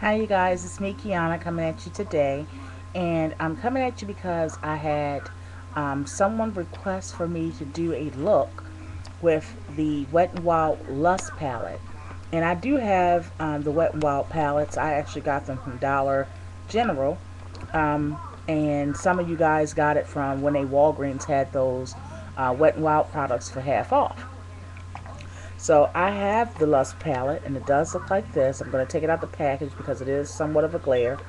Hi you guys, it's me Kiana coming at you today, and I'm coming at you because I had someone request for me to do a look with the Wet n Wild Lust palette. And I do have the Wet n Wild palettes. I actually got them from Dollar General, and some of you guys got it from when they Walgreens had those Wet n Wild products for half off. So I have the Lust palette, and it does look like this. I'm going to take it out the package because it is somewhat of a glare.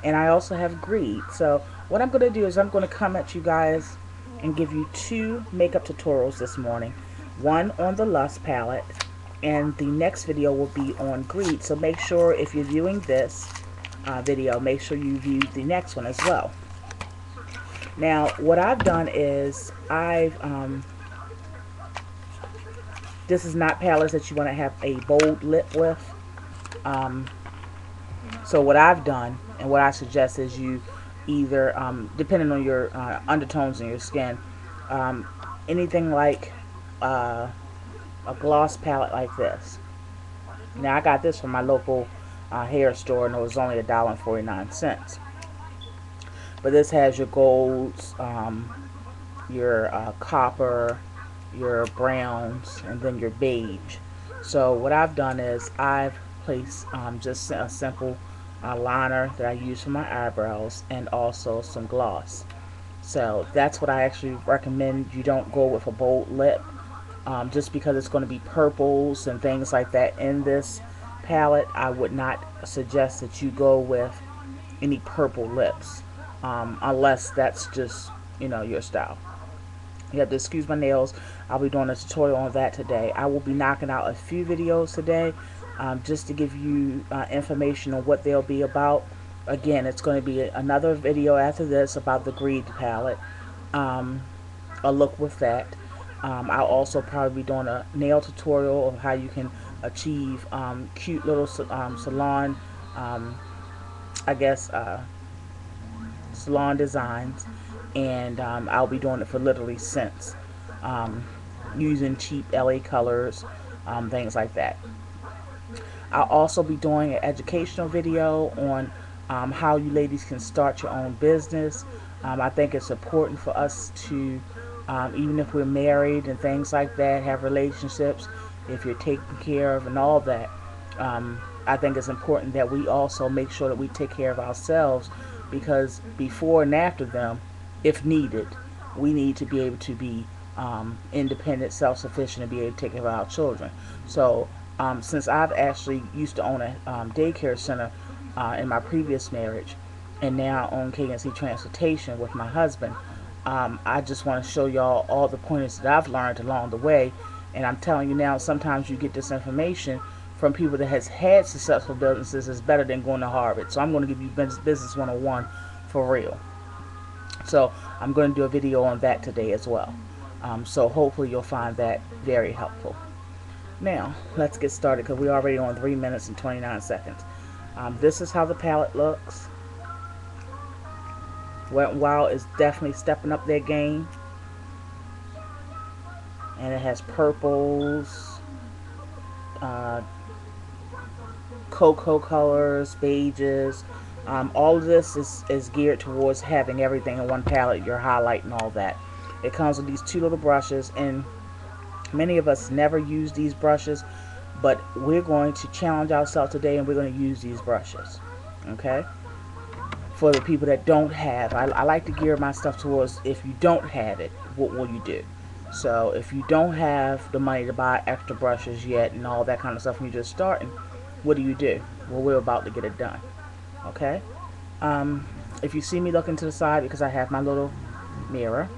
And I also have Greed. So what I'm going to do is I'm going to come at you guys and give you two makeup tutorials this morning. One on the Lust palette, and the next video will be on Greed. So make sure if you're viewing this video, make sure you view the next one as well. Now, what I've done is this is not palettes that you want to have a bold lip with. Um, so what I've done and what I suggest is you either, depending on your undertones in your skin, um, anything like uh, a gloss palette like this. Now I got this from my local hair store, and it was only $1.49. But this has your golds, your copper, your browns, and then your beige. So what I've done is I've placed just a simple liner that I use for my eyebrows, and also some gloss. So that's what I actually recommend. You don't go with a bold lip, just because it's going to be purples and things like that in this palette. I would not suggest that you go with any purple lips, unless that's just your style. You have to excuse my nails. I'll be doing a tutorial on that today. I will be knocking out a few videos today, just to give you information on what they'll be about. Again, it's going to be another video after this about the Greed palette, um, a look with that. I'll also probably be doing a nail tutorial of how you can achieve cute little salon, um, I guess, salon designs, and I'll be doing it for literally cents, um, using cheap LA colors, things like that. I'll also be doing an educational video on how you ladies can start your own business. I think it's important for us to, even if we're married and things like that, have relationships, if you're taken care of and all that, I think it's important that we also make sure that we take care of ourselves, because before and after them, if needed, we need to be able to be independent, self-sufficient, and be able to take care of our children. So since I've actually used to own a daycare center in my previous marriage, and now I own K&C Transportation with my husband, I just want to show y'all all the pointers that I've learned along the way. And I'm telling you now, sometimes you get this information from people that has had successful businesses is better than going to Harvard. So I'm going to give you business 101 for real. So I'm going to do a video on that today as well. So hopefully you'll find that very helpful. Now, let's get started because we're already on 3 minutes and 29 seconds. This is how the palette looks. Wet n Wild is definitely stepping up their game. And it has purples, cocoa colors, beiges. All of this is geared towards having everything in one palette, your highlight and all that. It comes with these two little brushes, and many of us never use these brushes, but we're going to challenge ourselves today, and we're going to use these brushes. Okay? For the people that don't have, I like to gear my stuff towards, if you don't have it, what will you do? So if you don't have the money to buy extra brushes yet and all that kind of stuff, and you're just starting, what do? Well, we're about to get it done. Okay? If you see me looking to the side, because I have my little mirror.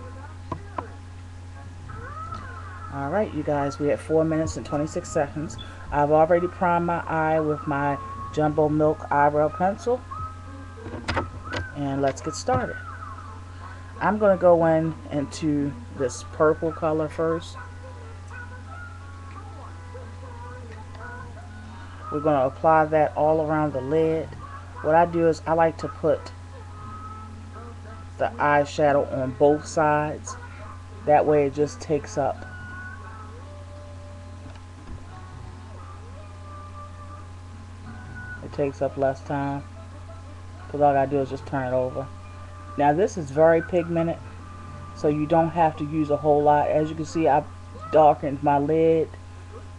Alright, you guys, we're at 4 minutes and 26 seconds. I've already primed my eye with my Jumbo Milk eyebrow pencil. And let's get started. I'm going to go into this purple color first. We're going to apply that all around the lid. What I do is I like to put the eyeshadow on both sides. That way it just takes up it takes up less time, because all I gotta do is just turn it over. Now this is very pigmented, so you don't have to use a whole lot. As you can see, I've darkened my lid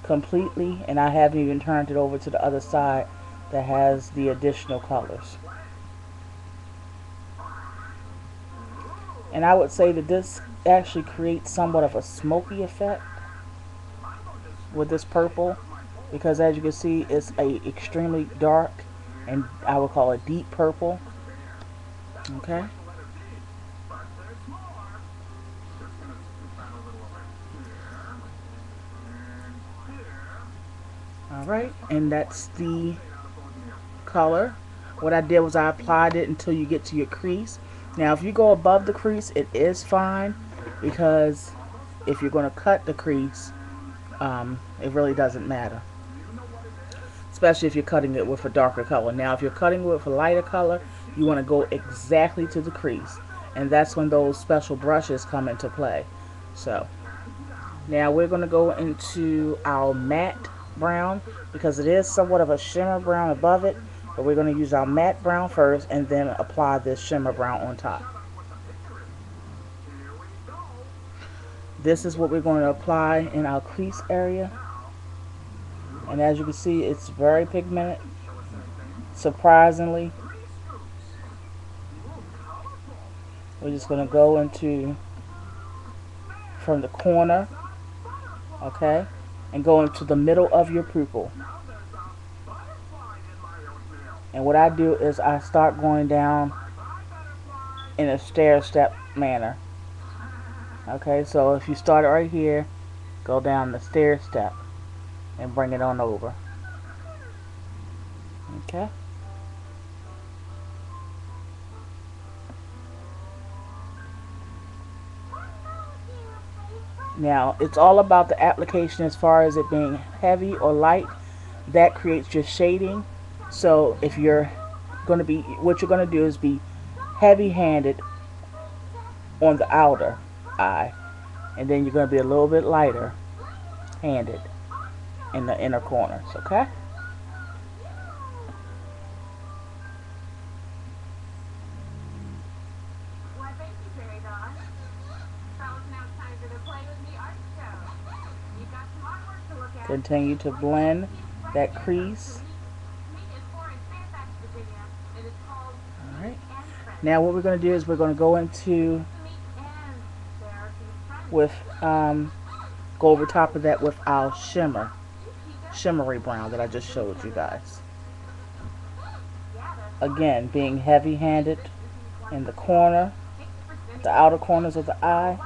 completely, and I haven't even turned it over to the other side that has the additional colors. And I would say that this actually creates somewhat of a smoky effect with this purple, because as you can see, it's a extremely dark, and I would call it deep purple. Okay. Alright, and that's the color. What I did was I applied it until you get to your crease. Now if you go above the crease, it is fine, because if you're going to cut the crease, it really doesn't matter, especially if you're cutting it with a darker color. Now if you're cutting it with a lighter color, you want to go exactly to the crease, and that's when those special brushes come into play. So now we're going to go into our matte brown, because it is somewhat of a shimmer brown above it, but we're going to use our matte brown first and then apply this shimmer brown on top. This is what we're going to apply in our crease area, and as you can see, it's very pigmented, surprisingly. We're just going to go into from the corner, okay, and go into the middle of your pupil. And what I do is I start going down in a stair-step manner. Okay, so if you start right here, go down the stair step and bring it on over. Okay. Now, it's all about the application as far as it being heavy or light. That creates your shading. So if you're going to be, what you're going to do is be heavy-handed on the outer eye, and then you're going to be a little bit lighter handed in the inner corners. Okay. Continue to blend that crease. Alright. Now what we're going to do is we're going to go into with go over top of that with our shimmery brown that I just showed you guys. Again, being heavy-handed in the corner, the outer corners of the eye,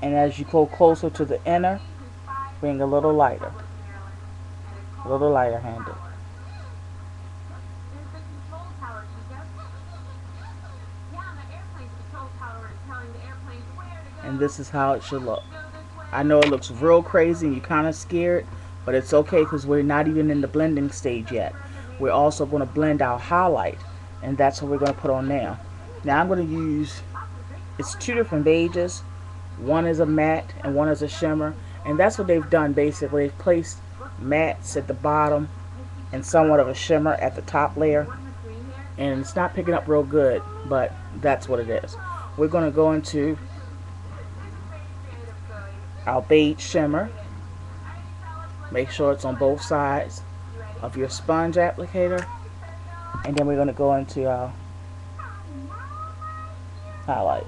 and as you go closer to the inner, being a little lighter handed. And this is how it should look. I know it looks real crazy and you're kind of scared, but it's okay, because we're not even in the blending stage yet. We're also going to blend our highlight, and that's what we're going to put on now. Now I'm going to use, it's two different beiges. One is a matte and one is a shimmer, and that's what they've done basically. They've placed mattes at the bottom and somewhat of a shimmer at the top layer, and it's not picking up real good, but that's what it is. We're going to go into our beige shimmer. Make sure it's on both sides of your sponge applicator, and then we're going to go into our highlight.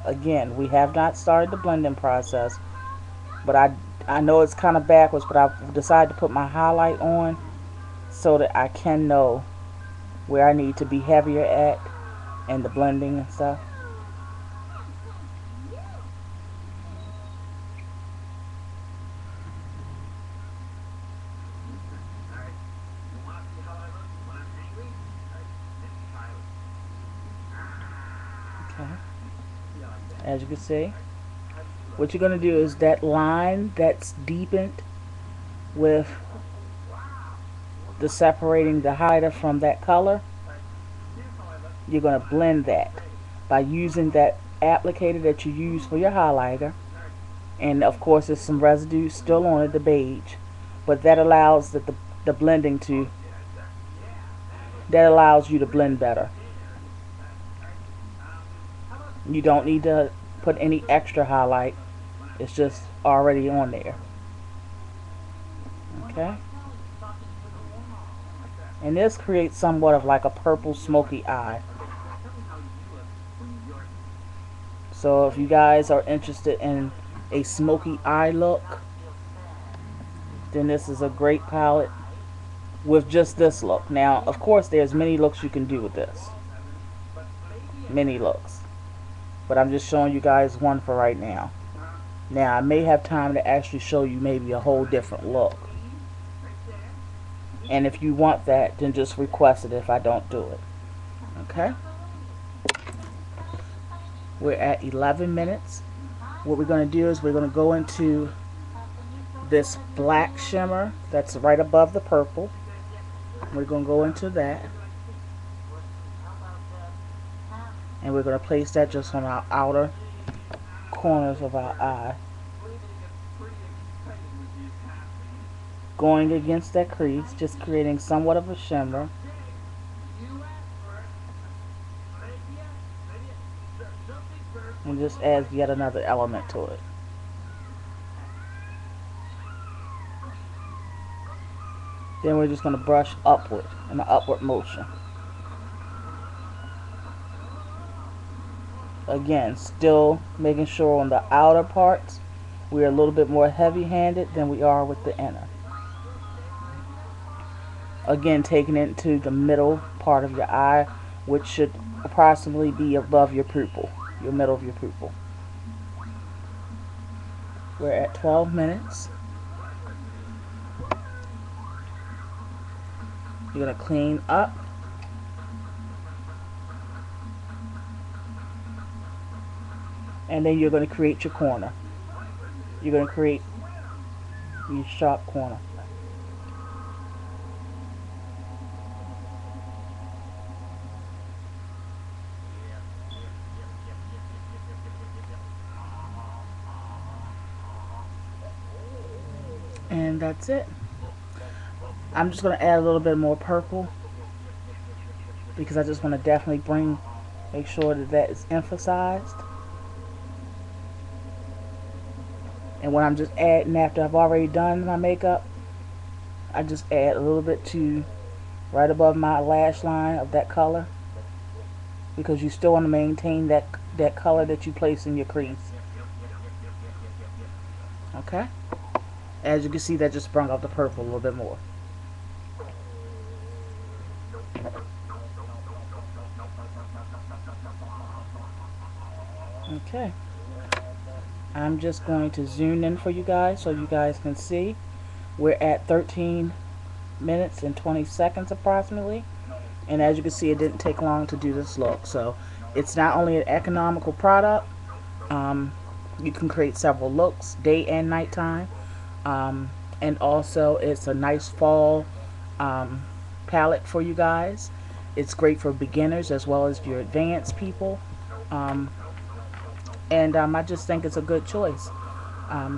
Again, we have not started the blending process, but I know it's kind of backwards, but I've decided to put my highlight on so that I can know where I need to be heavier at and the blending and stuff. Okay. As you can see, what you're going to do is that line that's deepened with the separating the highlighter from that color, you're going to blend that by using that applicator that you use for your highlighter. And of course there's some residue still on it, the beige, but that allows the blending to, that allows you to blend better. You don't need to put any extra highlight. It's just already on there. Okay. And this creates somewhat of like a purple smoky eye. So if you guys are interested in a smoky eye look, then this is a great palette with just this look. Now, of course, there's many looks you can do with this. Many looks. But I'm just showing you guys one for right now. Now, I may have time to actually show you maybe a whole different look. And if you want that, then just request it if I don't do it. Okay? We're at 11 minutes. What we're going to do is we're going to go into this black shimmer that's right above the purple. We're going to go into that. And we're going to place that just on our outer corners of our eye. Going against that crease, just creating somewhat of a shimmer. And just adds yet another element to it. Then we're just going to brush upward in an upward motion. Again, still making sure on the outer parts we're a little bit more heavy-handed than we are with the inner. Again, taking it to the middle part of your eye, which should approximately be above your pupil, your middle of your pupil. We're at 12 minutes. You're going to clean up. And then you're going to create your corner. You're going to create your sharp corner. And that's it. I'm just going to add a little bit more purple because I just want to definitely make sure that that is emphasized. And when I'm just adding after I've already done my makeup, I just add a little bit to right above my lash line of that color, because you still want to maintain that color that you place in your crease. Okay? As you can see, that just sprung up the purple a little bit more. Okay. I'm just going to zoom in for you guys so you guys can see. We're at 13 minutes and 20 seconds approximately. And as you can see, it didn't take long to do this look. So it's not only an economical product, you can create several looks, day and nighttime. And also it's a nice fall palette for you guys. It's great for beginners as well as your advanced people. I just think it's a good choice.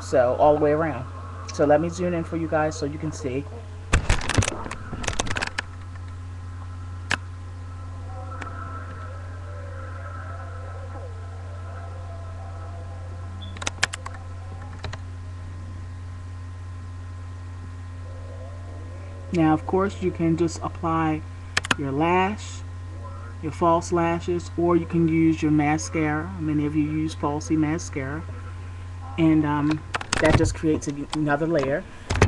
So all the way around. So let me zoom in for you guys so you can see. Now, of course, you can just apply your lash, your false lashes, or you can use your mascara. Many of you use falsy mascara, and that just creates another layer.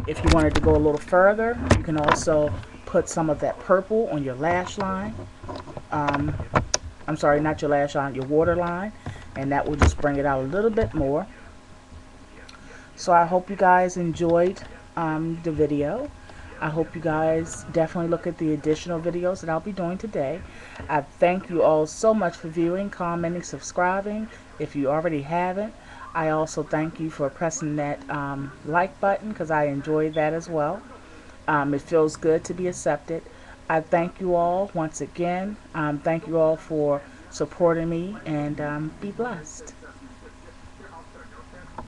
If you wanted to go a little further, you can also put some of that purple on your lash line. I'm sorry, not your lash line, your waterline, and that will just bring it out a little bit more. So I hope you guys enjoyed the video. I hope you guys definitely look at the additional videos that I'll be doing today. I thank you all so much for viewing, commenting, subscribing if you already haven't. I also thank you for pressing that like button, because I enjoy that as well. It feels good to be accepted. I thank you all once again. Thank you all for supporting me, and be blessed.